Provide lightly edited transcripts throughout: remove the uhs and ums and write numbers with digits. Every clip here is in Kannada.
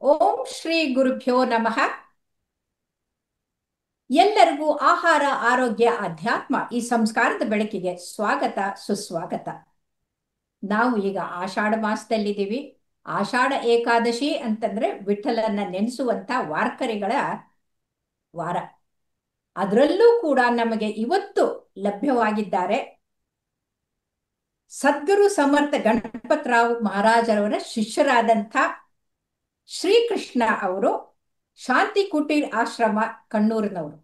ಓಂ ಶ್ರೀ ಗುರುಭ್ಯೋ ನಮಃ. ಎಲ್ಲರಿಗೂ ಆಹಾರ, ಆರೋಗ್ಯ, ಅಧ್ಯಾತ್ಮ ಈ ಸಂಸ್ಕಾರದ ಬೆಳಕಿಗೆ ಸ್ವಾಗತ, ಸುಸ್ವಾಗತ. ನಾವು ಈಗ ಆಷಾಢ ಮಾಸದಲ್ಲಿದ್ದೀವಿ. ಆಷಾಢ ಏಕಾದಶಿ ಅಂತಂದ್ರೆ ವಿಠಲನ್ನ ನೆನೆಸುವಂತ ವಾರ್ಕರಿಗಳ ವಾರ. ಅದರಲ್ಲೂ ಕೂಡ ನಮಗೆ ಇವತ್ತು ಲಭ್ಯವಾಗಿದ್ದಾರೆ ಸದ್ಗುರು ಸಮರ್ಥ ಗಣಪತರಾವ್ ಮಹಾರಾಜರವರ ಶಿಷ್ಯರಾದಂಥ ಶ್ರೀಕೃಷ್ಣ ಅವರು, ಶಾಂತಿ ಕುಟೀರ್ ಆಶ್ರಮ ಕಣ್ಣೂರಿನವರು.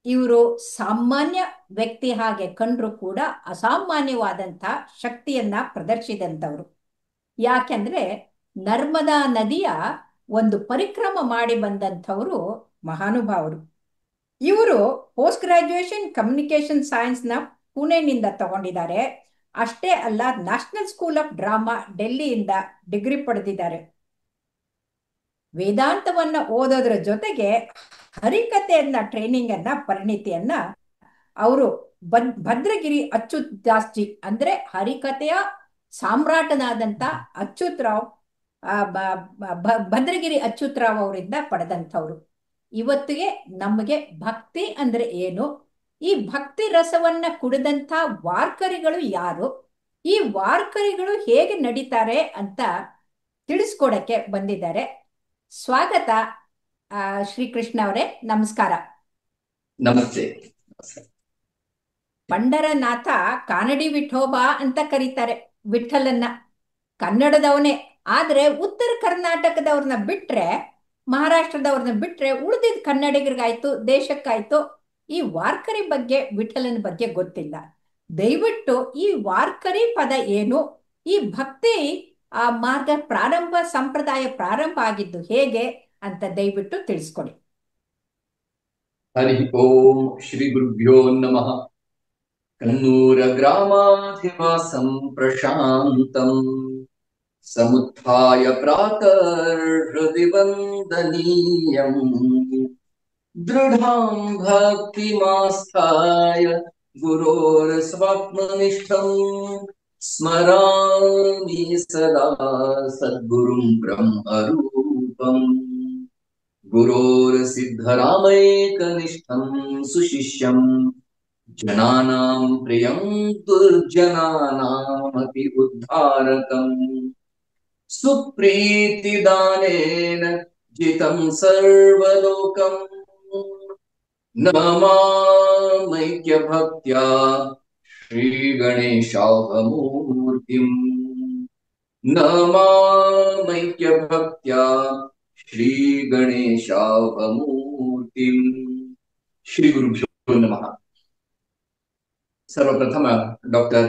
ಇವರು ಸಾಮಾನ್ಯ ವ್ಯಕ್ತಿ ಹಾಗೆ ಕಂಡ್ರು ಕೂಡ ಅಸಾಮಾನ್ಯವಾದಂಥ ಶಕ್ತಿಯನ್ನ ಪ್ರದರ್ಶಿಸಿದಂಥವ್ರು. ಯಾಕೆಂದ್ರೆ ನರ್ಮದಾ ನದಿಯ ಒಂದು ಪರಿಕ್ರಮ ಮಾಡಿ ಬಂದಂಥವರು ಮಹಾನುಭಾವರು. ಇವರು ಪೋಸ್ಟ್ ಗ್ರಾಜ್ಯುಯೇಷನ್ ಕಮ್ಯುನಿಕೇಶನ್ ಸೈನ್ಸ್ನ ಪುಣೆನಿಂದ ತಗೊಂಡಿದ್ದಾರೆ. ಅಷ್ಟೇ ಅಲ್ಲ, ನ್ಯಾಷನಲ್ ಸ್ಕೂಲ್ ಆಫ್ ಡ್ರಾಮಾ ಡೆಲ್ಲಿಯಿಂದ ಡಿಗ್ರಿ ಪಡೆದಿದ್ದಾರೆ. ವೇದಾಂತವನ್ನ ಓದೋದ್ರ ಜೊತೆಗೆ ಹರಿಕಥೆಯನ್ನ ಟ್ರೈನಿಂಗ್ ಅನ್ನ ಪರಿಣಿತಿಯನ್ನ ಅವರು ಭದ್ರಗಿರಿ ಅಚ್ಯುತ್ ದಾಸ್ಜಿ ಅಂದ್ರೆ ಹರಿಕಥೆಯ ಸಾಮ್ರಾಟನಾದಂತ ಅಚ್ಯುತ್ ರಾವ್, ಭದ್ರಗಿರಿ ಅಚ್ಯುತ್ ರಾವ್ ಅವರಿಂದ ಪಡೆದಂಥವ್ರು. ಇವತ್ತಿಗೆ ನಮಗೆ ಭಕ್ತಿ ಅಂದ್ರೆ ಏನು, ಈ ಭಕ್ತಿ ರಸವನ್ನ ಕುಡಿದಂಥ ವಾರ್ಕರಿಗಳು ಯಾರು, ಈ ವಾರ್ಕರಿಗಳು ಹೇಗೆ ನಡೀತಾರೆ ಅಂತ ತಿಳಿಸ್ಕೊಡಕ್ಕೆ ಬಂದಿದ್ದಾರೆ. ಸ್ವಾಗತ ಶ್ರೀಕೃಷ್ಣ ಅವರೇ, ನಮಸ್ಕಾರ. ನಮಸ್ತೆ. ಪಂಡರನಾಥ ಕಾನಡಿ ವಿಠೋಬಾ ಅಂತ ಕರೀತಾರೆ ವಿಠಲನ್ನ. ಕನ್ನಡದವನೇ, ಆದ್ರೆ ಉತ್ತರ ಕರ್ನಾಟಕದವ್ರನ್ನ ಬಿಟ್ರೆ, ಮಹಾರಾಷ್ಟ್ರದವ್ರನ್ನ ಬಿಟ್ರೆ ಉಳಿದಿದ್ದ ಕನ್ನಡಿಗರಿಗಾಯ್ತು, ದೇಶಕ್ಕಾಯ್ತು ಈ ವಾರ್ಕರಿ ಬಗ್ಗೆ, ವಿಠಲನ ಬಗ್ಗೆ ಗೊತ್ತಿಲ್ಲ. ದಯವಿಟ್ಟು ಈ ವಾರ್ಕರಿ ಪದ ಏನು, ಈ ಭಕ್ತಿ ಮಾರ್ಗ ಪ್ರಾರಂಭ, ಸಂಪ್ರದಾಯ ಪ್ರಾರಂಭ ಆಗಿದ್ದು ಹೇಗೆ ಅಂತ ದಯವಿಟ್ಟು ತಿಳಿಸ್ಕೊಡಿ. ಹರಿ ಓಂ ಶ್ರೀ ಗುರುಭ್ಯೋ ನಮಃ. ಕನ್ನೂರ ಗ್ರಾಮಾಧಿವಾಸಂ ಪ್ರಶಾಂತಂ ಸಮುತ್ಥಾಯ ಪ್ರಾತರ್ ಹೃದಿ ವಂದನೀಯಂ ದೃಢಾಂ ಭಕ್ತಿಮಾಸ್ಥಾಯ ಗುರೋರ್ ಸ್ವಾತ್ಮನಿಷ್ಠಂ ಸ್ಮರಾಮಿ ಸದಾ ಸದ್ಗುರುಂ ಬ್ರಹ್ಮರೂಪಂ ಗುರೋರ್ಸಿದ್ಧರಾಮೈಕನಿಷ್ಠಂ ಸುಶಿಷ್ಯಂ ಜನಾನಾಂ ಪ್ರಿಯಂ ದುರ್ಜನಾನಾಮಪಿ ಉದ್ಧಾರಕಂ ಸುಪ್ರೀತಿದಾನೇನ ಜಿತಂ ಸರ್ವಲೋಕಂ ನಮಾಮೈಕ್ಯ ಭಕ್ತ್ಯಾ ಶ್ರೀ ಗಣೇಶಾವಮೂರ್ತಿಂ ನಮಾಮೈಕ್ಯ ಭಕ್ತ್ಯಾ ಶ್ರೀ ಗಣೇಶಾವಮೂರ್ತಿಂ. ಶ್ರೀ ಗುರುಭ್ಯೋ ನಮಃ. ಸರ್ವಪ್ರಥಮ ಡಾಕ್ಟರ್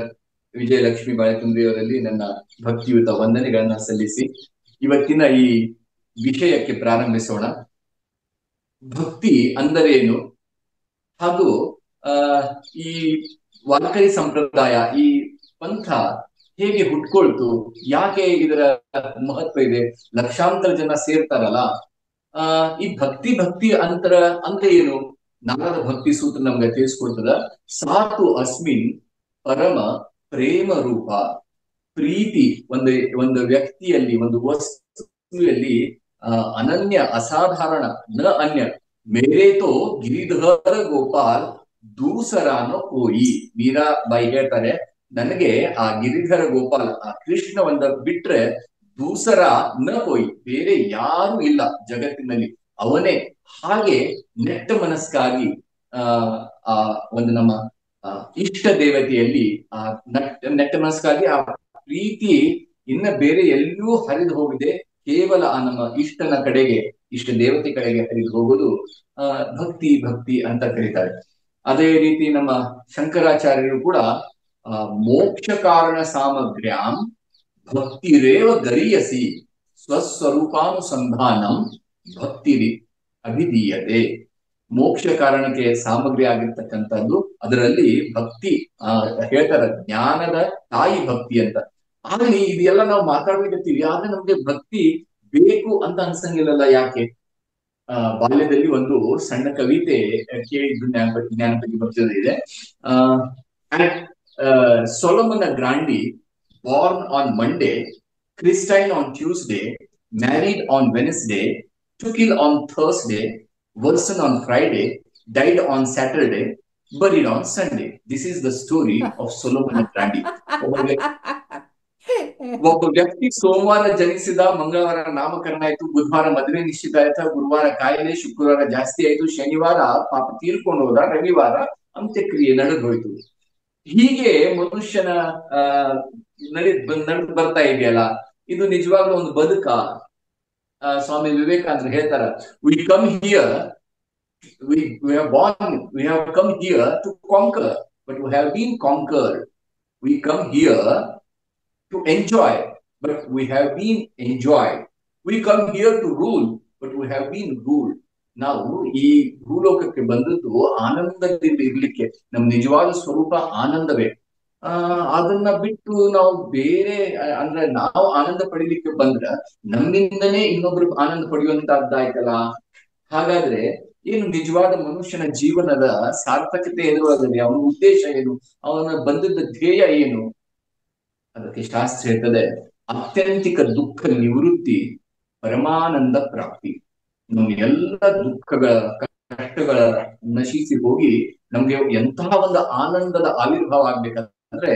ವಿಜಯಲಕ್ಷ್ಮಿ ಬಾಳೆಕುಂದ್ರಿಯವರಲ್ಲಿ ನನ್ನ ಭಕ್ತಿಯುತ ವಂದನೆಗಳನ್ನ ಸಲ್ಲಿಸಿ ಇವತ್ತಿನ ಈ ವಿಷಯಕ್ಕೆ ಪ್ರಾರಂಭಿಸೋಣ. ಭಕ್ತಿ ಅಂದರೇನು ಹಾಗೂ ಈ ವಾರ್ಕರಿ ಸಂಪ್ರದಾಯ, ಈ ಪಂಥ ಹೇಗೆ ಹುಟ್ಕೊಳ್ತು, ಯಾಕೆ ಇದರ ಮಹತ್ವ ಇದೆ, ಲಕ್ಷಾಂತರ ಜನ ಸೇರ್ತಾರಲ್ಲ, ಈ ಭಕ್ತಿ ಅಂತರ ಅಂತ ಏನು, ನಾರದ ಭಕ್ತಿ ಸೂತ್ರ ನಮ್ಗೆ ತಿಳಿಸ್ಕೊಡ್ತದ. ಸಾತು ಅಸ್ಮಿನ್ ಪರಮ ಪ್ರೇಮ ರೂಪ. ಪ್ರೀತಿ ಒಂದು ವ್ಯಕ್ತಿಯಲ್ಲಿ, ಒಂದು ವಸ್ತುವಿನಲ್ಲಿ ಅನನ್ಯ, ಅಸಾಧಾರಣ, ನ ಅನ್ಯ. ಮೇರೇತೋ ಗಿರಿಧರ ಗೋಪಾಲ್ ದೂಸರಾನೋ ಕೋಯಿ. ಮೀರಾಬಾಯಿ ಹೇಳ್ತಾರೆ, ನನಗೆ ಆ ಗಿರಿಧರ ಗೋಪಾಲ್, ಆ ಕೃಷ್ಣ ಒಂದ ಬಿಟ್ರೆ ದೂಸರ ನ ಕೋಯಿ, ಬೇರೆ ಯಾರು ಇಲ್ಲ ಜಗತ್ತಿನಲ್ಲಿ, ಅವನೇ. ಹಾಗೆ ನೆಟ್ಟ ಮನಸ್ಕಾಗಿ ಆ ಒಂದು ನಮ್ಮ ಇಷ್ಟ ದೇವತೆಯಲ್ಲಿ ಆ ನೆಟ್ಟ ಮನಸ್ಕಾಗಿ ಆ ಪ್ರೀತಿ ಇನ್ನ ಬೇರೆ ಎಲ್ಲೂ ಹರಿದು ಹೋಗಿದೆ, ಕೇವಲ ಆ ನಮ್ಮ ಇಷ್ಟನ ಕಡೆಗೆ, ಇಷ್ಟ ದೇವತೆ ಕಡೆಗೆ ಹರಿದು ಹೋಗುದು ಭಕ್ತಿ ಅಂತ ಕರೀತಾರೆ. ಅದೇ ರೀತಿ ನಮ್ಮ ಶಂಕರಾಚಾರ್ಯರು ಕೂಡ ಮೋಕ್ಷ ಕಾರಣ ಸಾಮಗ್ರ್ಯಾಂ ಭಕ್ತಿರೇವ ಗರಿಯಸಿ ಸ್ವಸ್ವರೂಪಾನುಸಂಧಾನಂ ಭಕ್ತಿರಿ ಅಭಿಧೀಯತೆ. ಮೋಕ್ಷ ಕಾರಣಕ್ಕೆ ಸಾಮಗ್ರಿ ಆಗಿರ್ತಕ್ಕಂಥದ್ದು, ಅದರಲ್ಲಿ ಭಕ್ತಿ ಹೇಳ್ತಾರ, ಜ್ಞಾನದ ತಾಯಿ ಭಕ್ತಿ ಅಂತ. ಆದ್ರೆ ಇದೆಲ್ಲ ನಾವು ಮಾತಾಡ್ಲಿಕ್ಕೀವಿ, ಆದ್ರೆ ನಮ್ಗೆ ಭಕ್ತಿ ಬೇಕು ಅಂತ ಅನ್ಸಂಗಿಲ್ಲಲ್ಲ. ಯಾಕೆ? ಬಾಲ್ಯದಲ್ಲಿ ಒಂದು ಸಣ್ಣ ಕವಿತೆ ಕೇಳಿದ್ದು ಜ್ಞಾನಪತಿ ಬರ್ತಿದೆ. Solomon Grandi, born on Monday, Christine on Tuesday, married on Wednesday, took ill on Thursday, worsened on Friday, died on Saturday, buried on Sunday. This is the story of Solomon and Randy. ಒಬ್ಬ ವ್ಯಕ್ತಿ ಸೋಮವಾರ ಜನಿಸಿದ, ಮಂಗಳವಾರ ನಾಮಕರಣ ಆಯ್ತು, ಬುಧವಾರ ಮದುವೆ ನಿಶ್ಚಿತ ಆಯ್ತು, ಗುರುವಾರ ಕಾಯಿಲೆ, ಶುಕ್ರವಾರ ಜಾಸ್ತಿ ಆಯ್ತು, ಶನಿವಾರ ಪಾಪ ತೀರ್ಕೊಂಡು ಹೋದ, ರವಿವಾರ ಅಂತ್ಯಕ್ರಿಯೆ ನಡೆದು ಹೋಯ್ತು. ಹೀಗೆ ಮನುಷ್ಯನ ಆ ನಡೆದು ಬರ್ತಾ ಇದೆಯಲ್ಲ, ಇದು ನಿಜವಾಗ್ಲೂ ಒಂದು ಬದುಕ? ಸ್ವಾಮಿ ವಿವೇಕಾನಂದರು ಹೇಳ್ತಾರ, we come here, we have born, we have come here to conquer, but we have been conquered. We come here to enjoy, but we have been enjoyed. We come here to rule, but we have been ruled. ನಾವು ಈ ಭೂಲೋಕಕ್ಕೆ ಬಂದದ್ದು ಆನಂದದಿಂದ ಇರ್ಲಿಕ್ಕೆ. ನಮ್ ನಿಜವಾದ ಸ್ವರೂಪ ಆನಂದವೇ. ಅದನ್ನ ಬಿಟ್ಟು ನಾವು ಬೇರೆ, ಅಂದ್ರೆ ನಾವು ಆನಂದ ಪಡಿಲಿಕ್ಕೆ ಬಂದ್ರ ನಮ್ಮಿಂದನೇ ಇನ್ನೊಬ್ರು ಆನಂದ ಪಡೆಯುವಂತದ್ದಾಯ್ತಲ್ಲ. ಹಾಗಾದ್ರೆ ಏನು ನಿಜವಾದ ಮನುಷ್ಯನ ಜೀವನದ ಸಾರ್ಥಕತೆ ಎದುರಾಗಲಿ, ಅವನ ಉದ್ದೇಶ ಏನು, ಅವನ ಬಂದದ ಧ್ಯೇಯ ಏನು? ಅದಕ್ಕೆ ಶಾಸ್ತ್ರ ಹೇಳ್ತದೆ, ಆತ್ಯಂತಿಕ ದುಃಖ ನಿವೃತ್ತಿ, ಪರಮಾನಂದ ಪ್ರಾಪ್ತಿ. ನಮ್ಗೆ ಎಲ್ಲ ದುಃಖಗಳ ಕಷ್ಟಗಳ ನಶಿಸಿ ಹೋಗಿ ನಮ್ಗೆ ಎಂತಹ ಒಂದು ಆನಂದದ ಆವಿರ್ಭಾವ ಆಗ್ಬೇಕಂದ್ರೆ,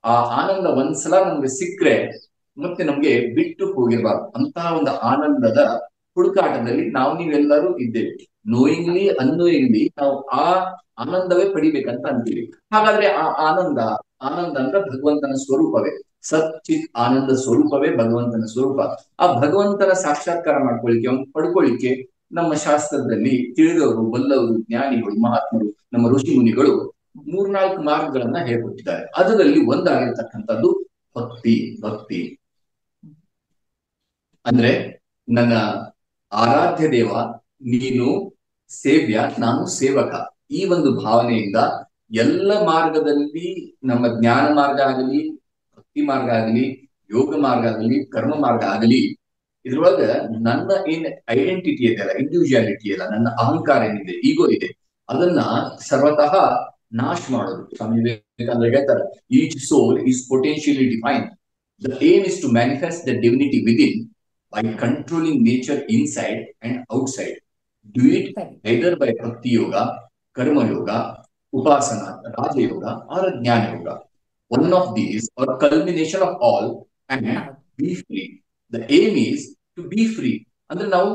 ಆ ಆನಂದ ಒಂದ್ಸಲ ನಮ್ಗೆ ಸಿಕ್ಕರೆ ಮತ್ತೆ ನಮ್ಗೆ ಬಿಟ್ಟು ಹೋಗಿರ್ಬಾರ್ದು. ಅಂತಹ ಒಂದು ಆನಂದದ ಹುಡುಕಾಟದಲ್ಲಿ ನೀವೆಲ್ಲರೂ ಇದ್ದೇವೆ. ನೋಯಿಂಗ್ಲಿ ಅನ್ವಯಿಂಗ್ಲಿ ನಾವು ಆ ಆನಂದವೇ ಪಡಿಬೇಕಂತ ಅಂತೀವಿ. ಹಾಗಾದ್ರೆ ಆ ಆನಂದ ಅಂದ್ರೆ ಭಗವಂತನ ಸ್ವರೂಪವೇ. ಸಚ್ಚಿತ್ ಆನಂದ ಸ್ವರೂಪವೇ ಭಗವಂತನ ಸ್ವರೂಪ. ಆ ಭಗವಂತನ ಸಾಕ್ಷಾತ್ಕಾರ ಮಾಡ್ಕೊಳ್ಳಿಕ್ಕೆ, ಅವ್ನು ಪಡ್ಕೊಳ್ಳಿಕ್ಕೆ ನಮ್ಮ ಶಾಸ್ತ್ರದಲ್ಲಿ ತಿಳಿದವರು, ಬಲ್ಲವರು, ಜ್ಞಾನಿಗಳು, ಮಹಾತ್ಮರು, ನಮ್ಮ ಋಷಿ ಮುನಿಗಳು 3-4 ಮಾರ್ಗಗಳನ್ನ ಹೇಳ್ಕೊಟ್ಟಿದ್ದಾರೆ. ಅದರಲ್ಲಿ ಒಂದಾಗಿರ್ತಕ್ಕಂಥದ್ದು ಭಕ್ತಿ. ಅಂದ್ರೆ ನನ್ನ ಆರಾಧ್ಯ ದೇವ ನೀನು ಸೇವ್ಯ, ನಾನು ಸೇವಕ, ಈ ಒಂದು ಭಾವನೆಯಿಂದ ಎಲ್ಲ ಮಾರ್ಗದಲ್ಲಿ, ನಮ್ಮ ಜ್ಞಾನ ಮಾರ್ಗ ಆಗಲಿ, ಭಕ್ತಿ ಮಾರ್ಗ ಆಗಲಿ, ಯೋಗ ಮಾರ್ಗ ಆಗಲಿ, ಕರ್ಮ ಮಾರ್ಗ ಆಗಲಿ, ಇದ್ರೊಳಗ ನನ್ನ ಏನ್ ಐಡೆಂಟಿಟಿ ಇದೆಯಲ್ಲ, ಇಂಡಿವಿಜುವಾಲಿಟಿ ಇಲ್ಲ, ನನ್ನ ಅಹಂಕಾರ ಏನಿದೆ, ಈಗೋ ಇದೆ, ಅದನ್ನ ಸರ್ವತಃ ನಾಶ ಮಾಡೋದು. ಸ್ವಾಮಿ ವಿವೇಕಾನಂದರು ಹೇಳ್ತಾರೆ, each soul is potentially defined. The aim is to manifest the divinity within by controlling nature inside and outside. Do it either by Bhakti Yoga, Karma Yoga, Upasana, Raja Yoga, or Jnana Yoga. One of these, or culmination of all, and be free. The aim is to be free. ಅಂದ್ರೆ ನಾವು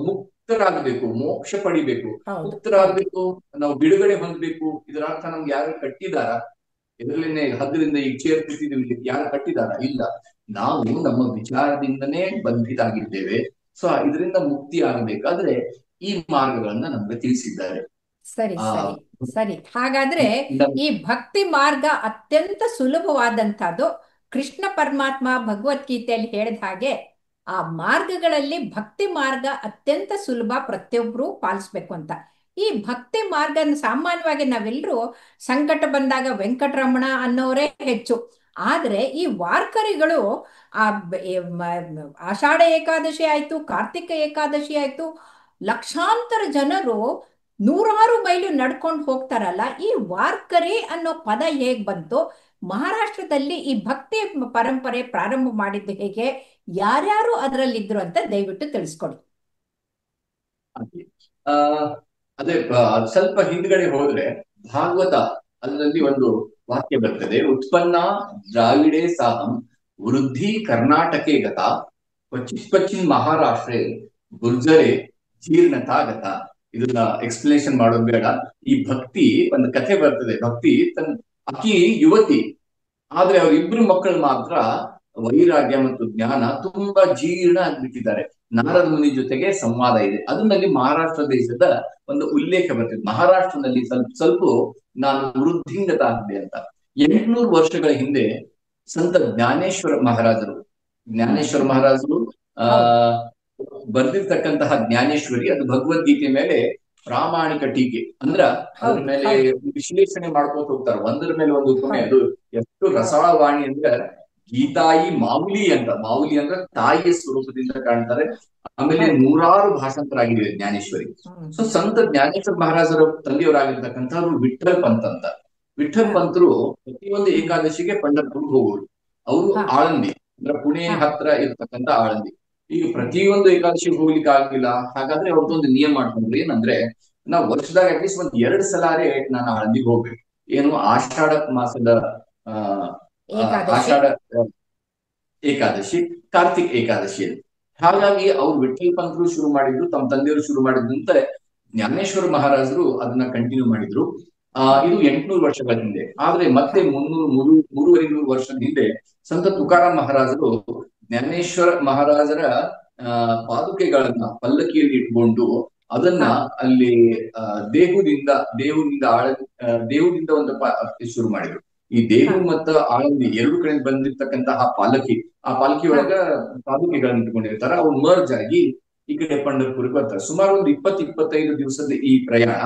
ಮುಕ್ತರಾಗಬೇಕು, ಮೋಕ್ಷ ಪಡಿಬೇಕು, ಮುಕ್ತರಾಗಬೇಕು, ನಾವು ಬಿಡುಗಡೆ ಹೊಂದಬೇಕು. ಇದರ ಅರ್ಥ ನಮ್ಗೆ ಯಾರು ಕಟ್ಟಿದಾರ? ಎದುರಲಿನೇ ಹದ್ರಿಂದ ಈಗ ಚೇರ್ ಕೂತಿದ್ದೀವಿ, ಯಾರು ಕಟ್ಟಿದಾರ? ಇಲ್ಲ, ನಾವು ನಮ್ಮ ವಿಚಾರದಿಂದನೇ ಬಂಧಿತಾಗಿದ್ದೇವೆ. ಸೊ ಇದರಿಂದ ಮುಕ್ತಿ ಆಗಬೇಕಾದ್ರೆ ಈ ಮಾರ್ಗಗಳನ್ನ ನಮ್ಗೆ ತಿಳಿಸಿದ್ದಾರೆ. ಸರಿ ಸರಿ ಸರಿ. ಹಾಗಾದ್ರೆ ಈ ಭಕ್ತಿ ಮಾರ್ಗ ಅತ್ಯಂತ ಸುಲಭವಾದಂತಹದ್ದು. ಕೃಷ್ಣ ಪರಮಾತ್ಮ ಭಗವದ್ಗೀತೆಯಲ್ಲಿ ಹೇಳಿದ ಹಾಗೆ ಆ ಮಾರ್ಗಗಳಲ್ಲಿ ಭಕ್ತಿ ಮಾರ್ಗ ಅತ್ಯಂತ ಸುಲಭ, ಪ್ರತಿಯೊಬ್ರು ಪಾಲಿಸ್ಬೇಕು ಅಂತ. ಈ ಭಕ್ತಿ ಮಾರ್ಗ ಸಾಮಾನ್ಯವಾಗಿ ನಾವೆಲ್ಲರೂ ಸಂಕಟ ಬಂದಾಗ ವೆಂಕಟರಮಣ ಅನ್ನೋರೇ ಹೆಚ್ಚು. ಆದ್ರೆ ಈ ವಾರ್ಕರಿಗಳು ಆಷಾಢ ಏಕಾದಶಿ ಆಯ್ತು, ಕಾರ್ತಿಕ ಏಕಾದಶಿ ಆಯ್ತು, ಲಕ್ಷಾಂತರ ಜನರು 100 ಮೈಲು ನಡ್ಕೊಂಡು ಹೋಗ್ತಾರಲ್ಲ. ಈ ವಾರ್ಕರಿ ಅನ್ನೋ ಪದ ಹೇಗ್ ಬಂತು? ಮಹಾರಾಷ್ಟ್ರದಲ್ಲಿ ಈ ಭಕ್ತಿ ಪರಂಪರೆ ಪ್ರಾರಂಭ ಮಾಡಿದ್ದು ಹೇಗೆ? ಯಾರ್ಯಾರು ಅದರಲ್ಲಿದ್ರು ಅಂತ ದಯವಿಟ್ಟು ತಿಳಿಸ್ಕೊಡಿ. ಅದೇ ಸ್ವಲ್ಪ ಹಿಂದ್ಗಡೆ ಹೋದ್ರೆ ಭಾಗವತ ಅದರಲ್ಲಿ ಒಂದು ವಾಕ್ಯ ಬರ್ತದೆ, ಉತ್ಪನ್ನ ದ್ರಾವಿಡೆ ಸಾಹಂ ವೃದ್ಧಿ ಕರ್ನಾಟಕೆ ಗತ ಕ್ವಚಿನ್ ಮಹಾರಾಷ್ಟ್ರೆ ಗುರ್ಜರೆ ಜೀರ್ಣತಾ ಗತ. ಇದನ್ನ ಎಕ್ಸ್ಪ್ಲನೇಷನ್ ಮಾಡೋದು ಬೇಡ. ಈ ಭಕ್ತಿ ಒಂದು ಕಥೆ ಬರ್ತದೆ. ಭಕ್ತಿ ಅಕ್ಕಿ ಯುವತಿ, ಆದ್ರೆ ಅವ್ರಿಬ್ರು ಮಕ್ಕಳು ಮಾತ್ರ ವೈರಾಗ್ಯ ಮತ್ತು ಜ್ಞಾನ ತುಂಬಾ ಜೀರ್ಣ ಆಗ್ಬಿಟ್ಟಿದ್ದಾರೆ. ನಾರದ ಮುನಿ ಜೊತೆಗೆ ಸಂವಾದ ಇದೆ. ಅದರಲ್ಲಿ ಮಹಾರಾಷ್ಟ್ರ ದೇಶದ ಒಂದು ಉಲ್ಲೇಖ ಬರ್ತಿದೆ. ಮಹಾರಾಷ್ಟ್ರದಲ್ಲಿ ಸ್ವಲ್ಪ ನಾನು ವೃದ್ಧಿಂಗತ ಆಗಿದೆ ಅಂತ. 800 ವರ್ಷಗಳ ಹಿಂದೆ ಸಂತ ಜ್ಞಾನೇಶ್ವರ ಮಹಾರಾಜರು ಬರ್ದಿರ್ತಕ್ಕಂತಹ ಜ್ಞಾನೇಶ್ವರಿ, ಅದು ಭಗವದ್ಗೀತೆ ಮೇಲೆ ಪ್ರಾಮಾಣಿಕ ಟೀಕೆ. ಅಂದ್ರ ಅದ್ರ ಮೇಲೆ ವಿಶ್ಲೇಷಣೆ ಮಾಡ್ಕೋತ ಹೋಗ್ತಾರೆ, ಒಂದರ ಮೇಲೆ ಒಂದು ಉಪಮೆ. ಅದು ಎಷ್ಟು ರಸಾಳವಾಣಿ ಅಂದ್ರೆ, ಗೀತಾಯಿ ಮಾವುಲಿ ಅಂತ, ಮಾವುಲಿ ಅಂದ್ರೆ ತಾಯಿಯ ಸ್ವರೂಪದಿಂದ ಕಾಣ್ತಾರೆ. ಆಮೇಲೆ 100 ಭಾಷಾಂತರ ಆಗಿದೆ ಜ್ಞಾನೇಶ್ವರಿ. ಸೊ ಸಂತ ಜ್ಞಾನೇಶ್ವರ ಮಹಾರಾಜರ ತಂದೆಯವರಾಗಿರ್ತಕ್ಕಂಥವ್ರು ವಿಠಲ್ ಪಂತ್ ಅಂತ. ವಿಠಲ್ ಪಂತರು ಪ್ರತಿಯೊಂದು ಏಕಾದಶಿಗೆ ಪಂಢರ್ಪುರ್ಗೆ ಹೋಗೋರು. ಅವರು ಆಳಂದಿ ಅಂದ್ರೆ ಪುಣೆ ಹತ್ರ ಇರ್ತಕ್ಕಂಥ ಆಳಂದಿ. ಈಗ ಹ್ಮ್. ಪ್ರತಿಯೊಂದು ಏಕಾದಶಿಗೆ ಹೋಗ್ಲಿಕ್ಕೆ ಆಗಿಲ್ಲ. ಹಾಗಾದ್ರೆ ಅವ್ರದ್ದೊಂದು ನಿಯಮ ಮಾಡ್ಕೊಂಡ್ರು. ಏನಂದ್ರೆ ನಾವು ವರ್ಷದಾಗ ಅಟ್ಲೀಸ್ಟ್ ಒಂದ್ 2 ಸಲಾರೇ ನಾನು ಹಳ್ದಿಗೆ ಹೋಗ್ಬೇಕು. ಏನು ಆಷಾಢ ಮಾಸದ ಆ ಆ, ಏಕಾದಶಿ. ಆಷಾಢ ಏಕಾದಶಿ, ಕಾರ್ತಿಕ್ ಏಕಾದಶಿಯಲ್ಲಿ. ಹಾಗಾಗಿ ಅವ್ರು ವಿಠ್ಠಲ್ ಪಂತರು ಶುರು ಮಾಡಿದ್ರು, ತಮ್ಮ ತಂದೆಯವರು ಶುರು ಮಾಡಿದ್ದಂತೆ ಜ್ಞಾನೇಶ್ವರ ಮಹಾರಾಜರು ಅದನ್ನ ಕಂಟಿನ್ಯೂ ಮಾಡಿದ್ರು. ಹ್ಮ್. ಇದು 800 ವರ್ಷಗಳ ಹಿಂದೆ. ಆದ್ರೆ ಮತ್ತೆ ಹೌದು. 300 3 3.5 ವರ್ಷದ ಹಿಂದೆ ಸಂತ ತುಕಾರಾಮ್ ಮಹಾರಾಜರು ಜ್ಞಾನೇಶ್ವರ ಮಹಾರಾಜರ ಪಾದುಕೆಗಳನ್ನ ಪಲ್ಲಕ್ಕಿಯಲ್ಲಿ ಇಟ್ಕೊಂಡು ಅದನ್ನ ಹಾ. ಅಲ್ಲಿ ಆ, ದೇಹುದಿಂದ ದೇಹುದಿಂದ ಆಳ ದೇಹುದಿಂದ ಒಂದು ಶುರು ಮಾಡಿದ್ರು. ಈ ಹಾ. ದೇಹು ಮತ್ತು ಆಳಂದಿ ಎರಡು ಕಡೆ ಬಂದಿರ್ತಕ್ಕಂತಹ ಪಾಲಕಿ, ಆ ಪಾಲಕಿ ಹಾ. ಒಳಗ ಪಾದುಕೆಗಳನ್ನ ಇಟ್ಕೊಂಡಿರ್ತಾರ. ಅವ್ರು ಮರ್ಜ್ ಆಗಿ ಈ ಕಡೆ ಪಂಢರ್ಪುರಕ್ಕೆ ಬರ್ತಾರೆ. ಸುಮಾರು ಒಂದು 20-25 ದಿವಸದ ಈ ಪ್ರಯಾಣ.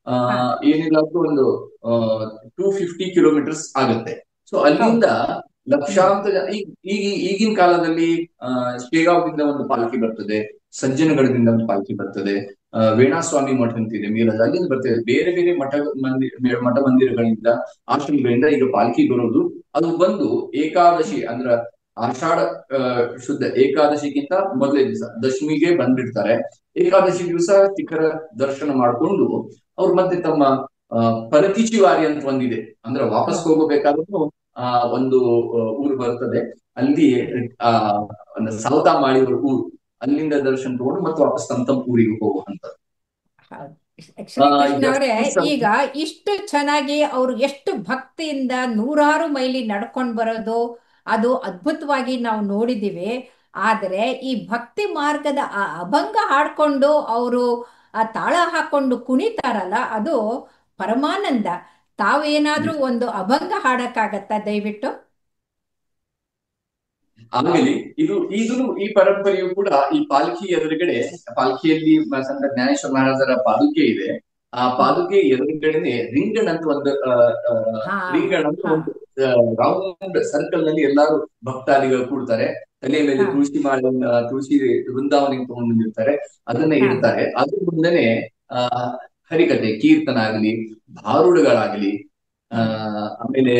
ಆ ಹಾ. ಏನಿಲ್ಲ ಅಂದ್ರೂ ಒಂದು 250 ಕಿಲೋಮೀಟರ್ಸ್ ಆಗುತ್ತೆ. ಸೊ ಅಲ್ಲಿಂದ ಹೌದು. ಹ್ಮ್. ಲಕ್ಷಾಂತರ ಈಗಿನ ಕಾಲದಲ್ಲಿ ಶೇಗಾವ್ದಿಂದ ಒಂದು ಪಾಲಕಿ ಬರ್ತದೆ, ಸಜ್ಜನಗಢದಿಂದ ಒಂದು ಪಾಲಕಿ ಬರ್ತದೆ, ವೇಣಾಸ್ವಾಮಿ ಮಠ ಅಂತಿದೆ ಮೀರಜ್, ಅಲ್ಲಿಂದ ಬರ್ತದೆ. ಬೇರೆ ಬೇರೆ ಮಠ ಮಂದಿರಗಳಿಂದ, ಆಶ್ರಮಗಳಿಂದ ಈಗ ಪಾಲಕಿ ಬರೋದು. ಅದು ಬಂದು ಏಕಾದಶಿ ಅಂದ್ರ ಆಷಾಢ ಶುದ್ಧ ಏಕಾದಶಿಗಿಂತ ಮೊದಲೇ ದಿವಸ ದಶಮಿಗೆ ಬಂದ್ಬಿಡ್ತಾರೆ. ಏಕಾದಶಿ ದಿವಸ ಶಿಖರ ದರ್ಶನ ಮಾಡ್ಕೊಂಡು ಅವ್ರು ಮತ್ತೆ ತಮ್ಮ ಪರತಿಚಿವಾರಿ ಅಂತ ಒಂದಿದೆ, ಅಂದ್ರೆ ವಾಪಸ್ ಹೌದು. ಹೋಗಬೇಕಾದ್ರೂ ಒಂದು ಊರು ಬರ್ತದೆ. ಅಲ್ಲಿ ಆ ಒಂದು ಸೌತಾಮಾಳಿ ಊರು, ಅಲ್ಲಿಂದ ದರ್ಶನ ತಗೊಂಡು ಮತ್ತೆ ವಾಪಸ್ ತಮ್ಮ ಊರಿಗೆ ಹೋಗುವಂತ. ಹೌದು. ಶ್ರೀಕೃಷ್ಣ ಅವರೇ, ಎಷ್ಟು ಈಗ ಇಷ್ಟು ಚೆನ್ನಾಗಿ ಅವರು ಎಷ್ಟು ಭಕ್ತಿಯಿಂದ ನೂರಾರು ಮೈಲಿ ನಡ್ಕೊಂಡು ಬರೋದು, ಅದು ಅದ್ಭುತವಾಗಿ ನಾವು ನೋಡಿದ್ದೀವಿ. ಆದರೆ ಈ ಭಕ್ತಿ ಮಾರ್ಗದ ಆ ಅಭಂಗ ಹಾಡ್ಕೊಂಡು ಅವರು ಆ ತಾಳ ಹಾಕೊಂಡು ಕುಣಿತಾರಲ್ಲ, ಅದು ಪರಮಾನಂದ. ತಾವೇನಾದ್ರೂ ಒಂದು ಅಭಂಗ ಹಾಡಕ್ಕಾಗತ್ತಾ ದಯವಿಟ್ಟು? ಆಮೇಲೆ ಈ ಪರಂಪರೆಯು ಕೂಡ ಈ ಪಾಲ್ಕಿ ಎದುರುಗಡೆ, ಪಾಲ್ಕಿಯಲ್ಲಿ ಸಂತ ಜ್ಞಾನೇಶ್ವರ ಮಹಾರಾಜರ ಪಾದುಕೆ ಇದೆ. ಆ ಹ್ಮ್. ಪಾದುಕೆ ಎದುರುಗಡೆನೆ ರಿಂಗಣ ಅಂತ ಒಂದು ಹಾ. ರಿಂಗಣ ಅಂತ ಹಾ. ಒಂದು ರೌಂಡ್ ಸರ್ಕಲ್ ನಲ್ಲಿ ಎಲ್ಲಾರು ಭಕ್ತಾದಿಗಳು ಕೂಡ್ತಾರೆ. ತಲೆಯ ಮೇಲೆ ಹಾ. ತುಳಸಿ ಮಾಲೆ, ತುಳಸಿ ವೃಂದಾವನ ತಗೊಂಡು ಬಂದಿರ್ತಾರೆ, ಅದನ್ನ ಹಾ. ಇಡ್ತಾರೆ. ಅದ್ರ ಮುಂದೆನೆ ಆ ಹರಿಕತೆ, ಕೀರ್ತನ ಆಗಲಿ, ಭಾರುಡಗಳಾಗಲಿ, ಆ ಹ್ಮ್. ಆಮೇಲೆ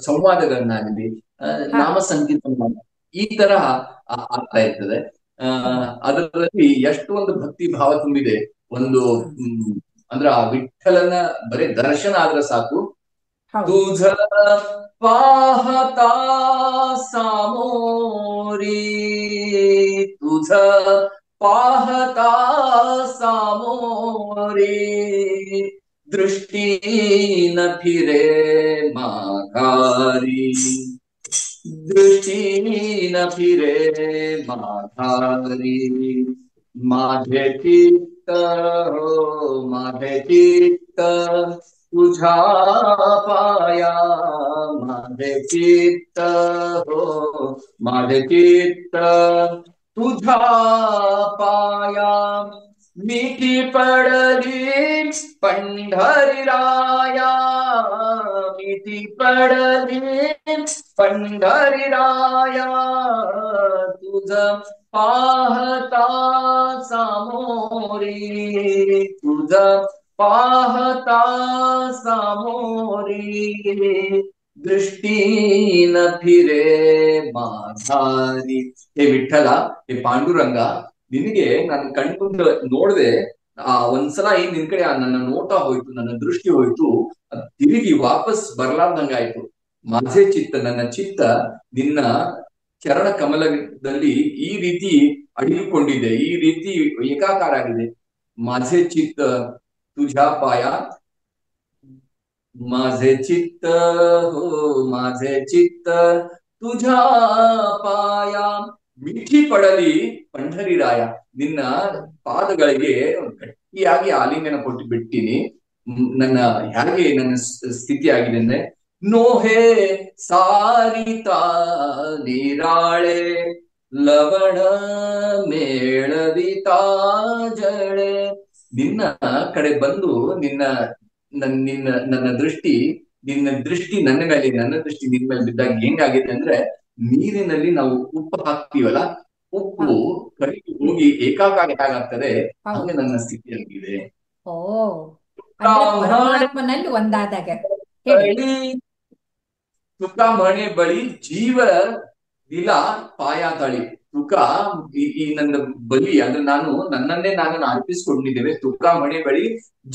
ಸಂವಾದಗಳನ್ನಾಗಲಿ, ಹಾ. ನಾಮ ಸಂಕೀರ್ತನ, ಈ ತರ ಆಗ್ತಾ ಇರ್ತದೆ. ಹ್ಮ್. ಅದರಲ್ಲಿ ಎಷ್ಟೊಂದು ಭಕ್ತಿ ಭಾವ ತುಂಬಿದೆ. ಒಂದು ಹ್ಮ್. ಹ್ಮ್ ಅಂದ್ರ ಆ ವಿಠ್ಠಲನ ಬರೀ ದರ್ಶನ ಆದ್ರೆ ಸಾಕು. ಹೌದು. ತುझ पाहता सामोरी, तुझ पाहता सामोरी, दृष्टी न फिरे माघारी, दृष्टी न फिरे माघारी, माझे चित्त हो माझे चित्त तुझा पाया, माझे चित्त हो माझे चित्त तुझा पाया, मिठी पडली पंढरी राया, मिठी पडली पंढरी राया, तुझ पाहता सामोरी, तुझ पाहता सामोरी, दृष्टी न फिरे ಮಾಧಾರಿ. ಹೇ ವಿಠಲ, ಹೇ ಪಾಂಡುರಂಗ, ನಿನಗೆ ನಾನು ಕಣ್ಮುಂದೆ ನೋಡ್ದೆ. ಒಂದ್ಸಲ ನಿನ್ ಕಡೆ ನನ್ನ ನೋಟ ಹೋಯ್ತು, ನನ್ನ ದೃಷ್ಟಿ ಹೋಯ್ತು, ತಿರುಗಿ ವಾಪಸ್ ಬರ್ಲಾರ್ದಂಗಾಯ್ತು. ಮಾಝೆ ಚಿತ್ತ, ನನ್ನ ಚಿತ್ತ ನಿನ್ನ ಚರಣ ಕಮಲದಲ್ಲಿ ಈ ರೀತಿ ಅಡಿದುಕೊಂಡಿದೆ, ಈ ರೀತಿ ಏಕಾಕಾರ ಆಗಿದೆ. ಮಾಝೆ ಚಿತ್ತ ತುझा ಪಾಯ, माझे चित्त हो माझे चित्त तुझा पाया, ಮಿಠಿ ಪಡಲಿ ಪಂಢರಿ ರಾಯ, ನಿನ್ನ ಪಾದಗಳಿಗೆ ಗಟ್ಟಿಯಾಗಿ ಆಲಿಂಗನ ಕೊಟ್ಟು ಬಿಟ್ಟಿನಿ. ನನ್ನ ಹೇಗೆ ನನ್ನ ಸ್ಥಿತಿ ಆಗಿದೆ ಅಂದ್ರೆ, ನೋಹೆ ಸಾರಿತಾ ನೀರಾಳೆ, ಲವಣ ಮೇಳವಿತಾ ಜಳೆ. ನಿನ್ನ ಕಡೆ ಬಂದು ನನ್ನ ದೃಷ್ಟಿ ನನ್ನ ಮೇಲೆ, ನನ್ನ ದೃಷ್ಟಿ ನಿನ್ ಮೇಲೆ ಬಿದ್ದಾಗ ಹೆಂಗಾಗಿದೆ ಅಂದ್ರೆ, ನೀರಿನಲ್ಲಿ ನಾವು ಉಪ್ಪು ಹಾಕ್ತೀವಲ್ಲ, ಉಪ್ಪು ಹೌದು. ಕರಗಿ ಹೋಗಿ ಏಕಾಕಾರ ಹೇಗಾಗ್ತದೆ, ಹಂಗೆ ಹೌದು. ನನ್ನ ಸ್ಥಿತಿಯಾಗಿದೆ. ಓ, ಅಂದ್ರೆ ಬ್ರಾಹ್ಮಣ ಪರಮಾತ್ಮನಲ್ಲಿ ಒಂದಾದಾಗ. ಹೇಳಿ. ಬಳಿ ತುಕ ಮಣೆ ಬಳಿ ಜೀವ ದಿಲ ಪಾಯ ತಳಿ. ತುಕ ಈ ನನ್ನ ಬಲಿ ಅಂದ್ರೆ ನನ್ನನ್ನೇ ನಾನು ಅರ್ಪಿಸಿಕೊಂಡಿದ್ದೇವೆ ತುಕ ಮಣಿ ಬಳಿ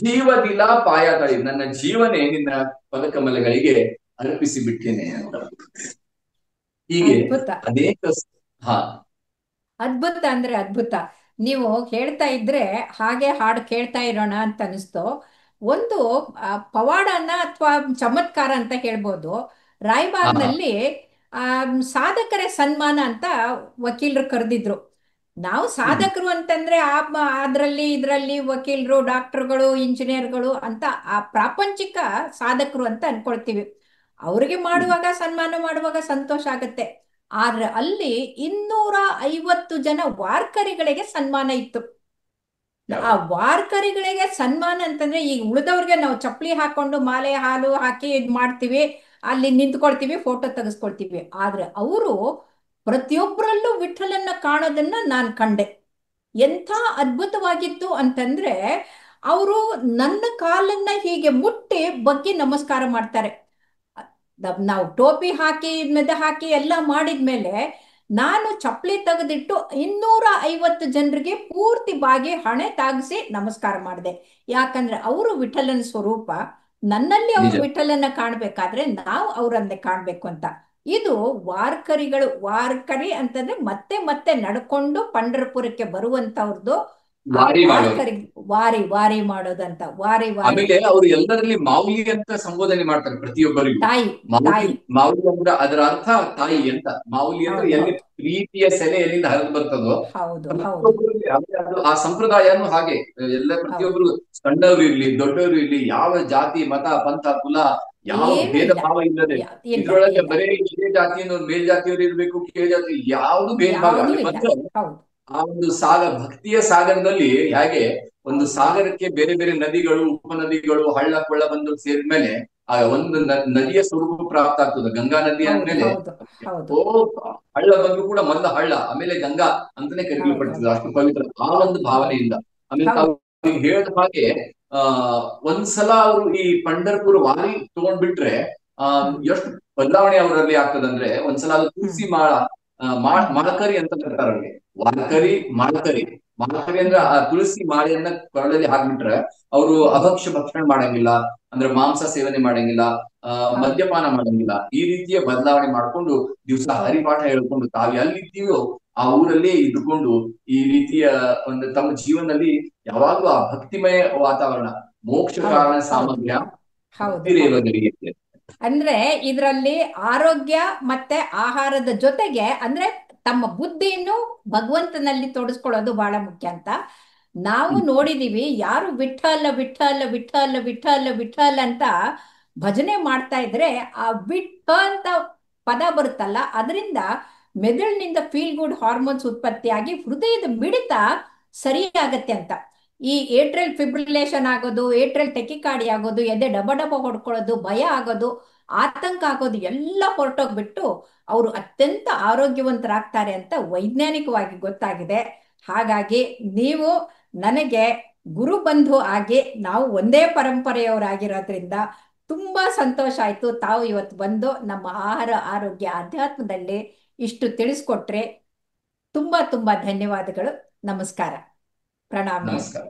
ಜೀವದಿಲ ಪಾಯತಳಿ ನನ್ನ ಜೀವನೇ ನಿನ್ನ ಪದಕಮಲಗಳಿಗೆ ಅರ್ಪಿಸಿ ಬಿಟ್ಟೇನೆ ಅಂತ. ಹೀಗೆ ಅದ್ಭುತ. ಅನೇಕ ಹಾ ಅದ್ಭುತ ಅಂದ್ರೆ ಅದ್ಭುತ. ನೀವು ಹೇಳ್ತಾ ಇದ್ರೆ ಹಾಗೆ ಹಾಡು ಕೇಳ್ತಾ ಇರೋಣ ಅಂತ ಅನಿಸ್ತು. ಒಂದು ಪವಾಡನ ಅಥವಾ ಚಮತ್ಕಾರ ಅಂತ ಹೇಳ್ಬೋದು. ಹಾ ಹಾ ರಾಯಬಾಗ್ನಲ್ಲಿ ಆ ಸಾಧಕರ ಸನ್ಮಾನ ಅಂತ ವಕೀಲರು ಕರೆದಿದ್ರು. ನಾವು ಹ್ಮ್ ಸಾಧಕರು ಅಂತಂದ್ರೆ ಅದರಲ್ಲಿ ಇದರಲ್ಲಿ ವಕೀಲರು, ಡಾಕ್ಟರ್ಗಳು, ಇಂಜಿನಿಯರ್ಗಳು ಅಂತ ಆ ಪ್ರಾಪಂಚಿಕ ಸಾಧಕರು ಅಂತ ಅನ್ಕೊಳ್ತೀವಿ. ಅವ್ರಿಗೆ ಹ್ಮ್ ಮಾಡುವಾಗ ಸನ್ಮಾನ ಮಾಡುವಾಗ ಸಂತೋಷ ಆಗತ್ತೆ. ಆದ್ರೆ ಅಲ್ಲಿ 250 ಜನ ವಾರ್ಕರಿಗಳಿಗೆ ಸನ್ಮಾನ ಇತ್ತು. ಆ ಯಾವ ವಾರ್ಕರಿಗಳಿಗೆ ಸನ್ಮಾನ ಅಂತಂದ್ರೆ ಈಗ ಉಳಿದವ್ರಿಗೆ ನಾವು ಚಪ್ಪಲಿ ಹಾಕೊಂಡು ಮಾಲೆ ಹಾಲು ಹಾಕಿ ಇದ್ ಮಾಡ್ತೀವಿ, ಅಲ್ಲಿ ನಿಂತ್ಕೊಳ್ತೀವಿ, ಫೋಟೋ ತೆಗೆಸ್ಕೊಳ್ತೀವಿ. ಆದ್ರೆ ಅವರು ಪ್ರತಿಯೊಬ್ಬರಲ್ಲೂ ವಿಠಲನ್ನ ಕಾಣೋದನ್ನ ನಾನು ಕಂಡೆ. ಎಂಥ ಅದ್ಭುತವಾಗಿತ್ತು ಅಂತಂದ್ರೆ ಅವರು ನನ್ನ ಕಾಲನ್ನ ಹೀಗೆ ಮುಟ್ಟಿ ಬಗ್ಗಿ ನಮಸ್ಕಾರ ಮಾಡ್ತಾರೆ. ನಾವು ಟೋಪಿ ಹಾಕಿ ಮೆದೆ ಹಾಕಿ ಎಲ್ಲ ಮಾಡಿದ್ಮೇಲೆ ನಾನು ಚಪ್ಪಲಿ ತೆಗೆದಿಟ್ಟು 250 ಜನರಿಗೆ ಪೂರ್ತಿ ಬಾಗಿ ಹಣೆ ತಾಗಿಸಿ ನಮಸ್ಕಾರ ಮಾಡಿದೆ. ಯಾಕಂದ್ರೆ ಅವರು ವಿಠಲನ ಸ್ವರೂಪ, ನನ್ನಲ್ಲಿ ಅವರು ನಿಜ. ವಿಠಲನ ಕಾಣ್ಬೇಕಾದ್ರೆ ನಾವು ಅವರನ್ನೇ ಕಾಣ್ಬೇಕು ಅಂತ. ಇದು ವಾರ್ಕರಿಗಳು. ವಾರ್ಕರಿ ಅಂತಂದ್ರೆ ಮತ್ತೆ ಮತ್ತೆ ನಡ್ಕೊಂಡು ಪಂಢರಪುರಕ್ಕೆ ಬರುವಂತವ್ರದ್ದು. ಆ ವಾರಿ ಮಾಡೋರು. ವಾರ್ಕರಿ ವಾರಿ ವಾರಿ ಮಾಡೋದಂತ. ವಾರಿ ವಾರಿ ಆಮೇಲೆ ಅವರು ಎಲ್ಲರಲ್ಲಿ ಮಾವುಲಿ ಅಂತ ಸಂಬೋಧನೆ ಮಾಡ್ತಾರೆ ಪ್ರತಿಯೊಬ್ಬರಿಗೂ. ತಾಯಿ. ಮಾವುಲಿ ತಾಯಿ. ಮಾವುಲಿ ಅಂದ್ರೆ ಅದರ ಅರ್ಥ ತಾಯಿ ಅಂತ. ಮಾವುಲಿ ಅಂದ್ರೆ ಹೌದು ಎಲ್ಲಿ ಹೌದು ಪ್ರೀತಿಯ ಸೆಲೆ ಎಲ್ಲಿಂದ ಹರಿದು ಬರ್ತದೋ ಹೌದು ಹೌದು ಪ್ರತಿಯೊಬ್ಬರಲ್ಲಿ ಅದು ಆ ಸಂಪ್ರದಾಯನು ಹಾಗೆ. ಎಲ್ಲ ಹೌದು. ಪ್ರತಿಯೊಬ್ಬರು ಸಣ್ಣವರು ಇರ್ಲಿ ದೊಡ್ಡವರು ಇರ್ಲಿ ಯಾವ ಜಾತಿ ಮತ ಪಂಥ ಕುಲ ಯಾವ ಏನೂ ಭೇದ ಇಲ್ಲ. ಭಾವ ಇಲ್ಲದೆ ಇಲ್ಲ ಇದ್ರೊಳಗೆ ಇಲ್ಲ. ಬರೇ ಇದೇ ಜಾತಿಯವರು ಮೇಲ್ಜಾತಿಯವರು ಇರ್ಬೇಕು ಕೀಳ್ ಜಾತಿ ಯಾವುದು ಭೇದ ಭಾವ ಯಾವುದೂ ಅಲ್ಲಿ ಇಲ್ಲ. ಬಂದ್ರೆ ಹೌದು ಆ ಒಂದು ಭಕ್ತಿಯ ಸಾಗರದಲ್ಲಿ ಹೇಗೆ ಒಂದು ಹೌದು ಹೌದು ಸಾಗರಕ್ಕೆ ಬೇರೆ ಬೇರೆ ನದಿಗಳು ಉಪನದಿಗಳು ಹಳ್ಳ ಕೊಳ್ಳ ಬಂದು ಸೇರಿದ್ಮೇಲೆ ಆ ಒಂದು ನದಿಯ ಸ್ವರೂಪ ಪ್ರಾಪ್ತ ಆಗ್ತದೆ. ಗಂಗಾ ನದಿ ಹೌದು ಅಂದ್ಮೇಲೆ ಹೌದು ಹೌದು ಎಷ್ಟೋ ಹಳ್ಳ ಬಂದ್ರು ಕೂಡ ಮೊದಲ ಹಳ್ಳ ಆಮೇಲೆ ಗಂಗಾ ಅಂತಾನೆ ಹೌದು ಕರೀಲ್ಪಡ್ತದೆ, ಅಷ್ಟು ಪವಿತ್ರ ಆ ಒಂದು ಹೌದು ಭಾವನೆಯಿಂದ. ಆಮೇಲೆ ಹೌದು ತಾವು ಈಗ ಹೇಳಿದ ಹಾಗೆ ಆ ಒಂದ್ಸಲ ಅವರು ಈ ಪಂಢರ್ಪುರ ವಾರಿ ತಗೊಂಡ್ಬಿಟ್ರೆ ಆ ಹ್ಮ್ ಎಷ್ಟು ಬದಲಾವಣೆ ಅವರಲ್ಲಿ ಆಗ್ತದಂದ್ರೆ ಒಂದ್ಸಲ ಅದು ಹ್ಮ್ ತುಳಸಿ ಮಾಳ ಹ್ಮ್ ಮಾಳಕರಿ ಅಂತ ಕರೀತಾರೆ ಅವ್ರಿಗೆ. ವಾರ್ಕರಿ ಹ್ಮ್ ಮಾಳಕರಿ. ಮಾಳಕರಿ ಅಂದ್ರೆ ಹ್ಮ್ ಆ ತುಳಸಿ ಮಾಳೆಯನ್ನ ಕೊರಳಲ್ಲಿ ಹಾಕ್ಬಿಟ್ರೆ ಅವರು ಹ್ಮ್ ಅಭಕ್ಷ್ಯ ಭಕ್ಷಣೆ ಮಾಡಂಗಿಲ್ಲ, ಅಂದ್ರೆ ಮಾಂಸ ಸೇವನೆ ಮಾಡಂಗಿಲ್ಲ, ಹೌದು ಮದ್ಯಪಾನ ಮಾಡಂಗಿಲ್ಲ. ಈ ರೀತಿಯ ಬದಲಾವಣೆ ಮಾಡ್ಕೊಂಡು ದಿವಸ ಹೌದು ಹರಿಪಾಠ ಹೇಳ್ಕೊಂಡು ತಾವು ಎಲ್ಲಿದ್ದೀವೋ ಆ ಊರಲ್ಲೇ ಇದ್ದುಕೊಂಡು ಈ ರೀತಿಯ ಒಂದು ತಮ್ಮ ಜೀವನದಲ್ಲಿ ಯಾವಾಗ್ಲೂ ಆ ಭಕ್ತಿಮಯ ವಾತಾವರಣ, ಮೋಕ್ಷ ಹೌದು ಕಾರಣ ಹೌದು ಸಾಮರ್ಥ್ಯ ಹೌದು ಭಕ್ತಿರೇವ ಹೌದು. ಗರಿಯತೆ. ಅಂದ್ರೆ ಇದರಲ್ಲಿ ಆರೋಗ್ಯ ಮತ್ತೆ ಆಹಾರದ ಜೊತೆಗೆ ಅಂದ್ರೆ ತಮ್ಮ ಬುದ್ಧಿಯನ್ನು ಭಗವಂತನಲ್ಲಿ ತೊಡಸ್ಕೊಳ್ಳೋದು ಬಹಳ ಮುಖ್ಯ ಅಂತ ನಾವು ಹ್ಮ್ ನೋಡಿದೀವಿ. ಯಾರು ವಿಠಲ ವಿಠಲ ವಿಠಲ ವಿಠಲ ವಿಠಲ ಅಂತ ಭಜನೆ ಮಾಡ್ತಾ ಇದ್ರೆ ಆ ವಿಠ ಅಂತ ಪದ ಬರುತ್ತಲ್ಲ, ಅದರಿಂದ ಮೆದುಳಿನಿಂದ ಫೀಲ್ ಗುಡ್ ಹಾರ್ಮೋನ್ಸ್ ಉತ್ಪತ್ತಿಯಾಗಿ ಹೃದಯದ ಮಿಡಿತ ಸರಿಯಾಗತ್ತೆ ಅಂತ. ಈ ಏಟ್ರಲ್ ಫಿಬ್ರಿಲೇಷನ್ ಆಗೋದು, ಏಟ್ರಲ್ ಟೆಕಿಕಾರ್ಡಿ ಆಗೋದು, ಎದೆ ಡಬ ಡಬ ಹೊಡ್ಕೊಳ್ಳೋದು, ಭಯ ಆಗೋದು, ಆತಂಕ ಆಗೋದು ಎಲ್ಲ ಹೊರಟೋಗ್ಬಿಟ್ಟು ಅವರು ಅತ್ಯಂತ ಆರೋಗ್ಯವಂತರಾಗ್ತಾರೆ ಅಂತ ವೈಜ್ಞಾನಿಕವಾಗಿ ಗೊತ್ತಾಗಿದೆ. ಹಾಗಾಗಿ ನೀವು ನನಗೆ ಗುರು ಬಂಧು ಆಗಿ ನಾವು ಒಂದೇ ಪರಂಪರೆಯವರಾಗಿರೋದ್ರಿಂದ ತುಂಬಾ ಸಂತೋಷ ಆಯ್ತು. ತಾವು ಇವತ್ತು ಬಂದು ನಮ್ಮ ಆಹಾರ ಆರೋಗ್ಯ ಅಧ್ಯಾತ್ಮದಲ್ಲಿ ಇಷ್ಟು ತಿಳಿಸ್ಕೊಟ್ರೆ ತುಂಬಾ ತುಂಬಾ ಧನ್ಯವಾದಗಳು. ನಮಸ್ಕಾರ. ಪ್ರಣಾಮಗಳು. ನಮಸ್ಕಾರ.